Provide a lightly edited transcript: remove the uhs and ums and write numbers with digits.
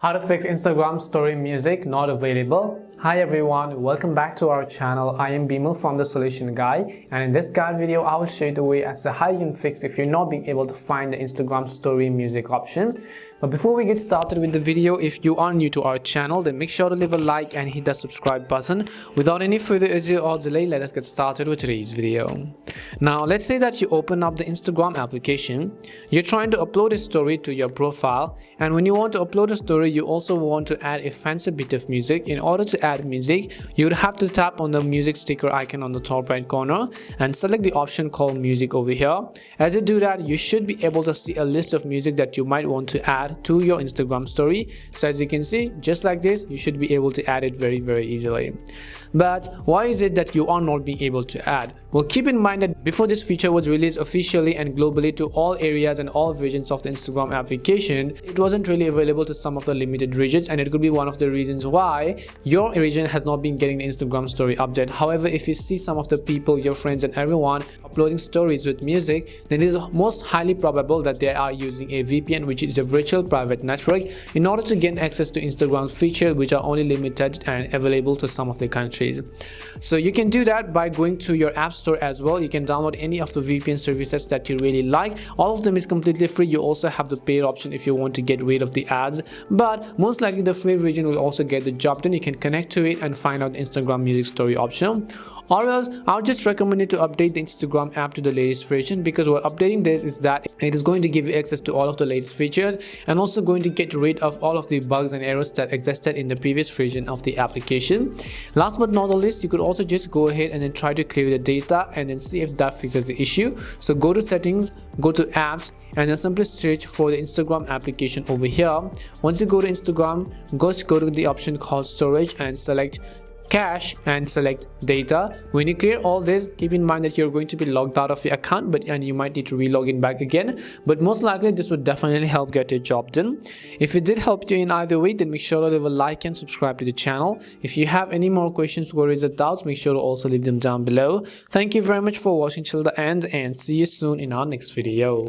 How to fix Instagram story music not available. Hi everyone, welcome back to our channel. I am Bimal from the Solution Guy, and in this guide video I will show you the way as to how you can fix if you're not being able to find the Instagram story music option. But before we get started with the video, if you are new to our channel, then make sure to leave a like and hit the subscribe button. Without any further ado or delay, let us get started with today's video. Now let's say that you open up the Instagram application. You're trying to upload a story to your profile, and when you want to upload a story, you also want to add a fancy bit of music. In order to add music, you would have to tap on the music sticker icon on the top right corner and select the option called music over here. As you do that, you should be able to see a list of music that you might want to add to your Instagram story. So as you can see, just like this, you should be able to add it very easily. But why is it that you are not being able to add? Well, keep in mind that before this feature was released officially and globally to all areas and all versions of the Instagram application, it wasn't really available to some of the limited regions, and it could be one of the reasons why your region has not been getting the Instagram story update. However, if you see some of the people, your friends and everyone uploading stories with music, then it is most highly probable that they are using a VPN, which is a virtual private network, in order to gain access to Instagram's features, which are only limited and available to some of the countries. So you can do that by going to your app store as well. You can download any of the VPN services that you really like. All of them is completely free. You also have the paid option if you want to get rid of the ads, but most likely the free version will also get the job done. You can connect to it and find out the Instagram music story option. Or else, I would just recommend you to update the Instagram app to the latest version, because what updating this is that it is going to give you access to all of the latest features and also going to get rid of all of the bugs and errors that existed in the previous version of the application. Last but not the least, you could also just go ahead and then try to clear the data and then see if that fixes the issue. So go to settings, go to apps, and then simply search for the Instagram application over here. Once you go to Instagram, go to the option called storage and select cache and select data. When you clear all this, keep in mind that you're going to be logged out of your account, and you might need to re-log in back again, but most likely this would definitely help get your job done. If it did help you in either way, then make sure to leave a like and subscribe to the channel. If you have any more questions, worries or doubts, make sure to also leave them down below. Thank you very much for watching till the end, and see you soon in our next video.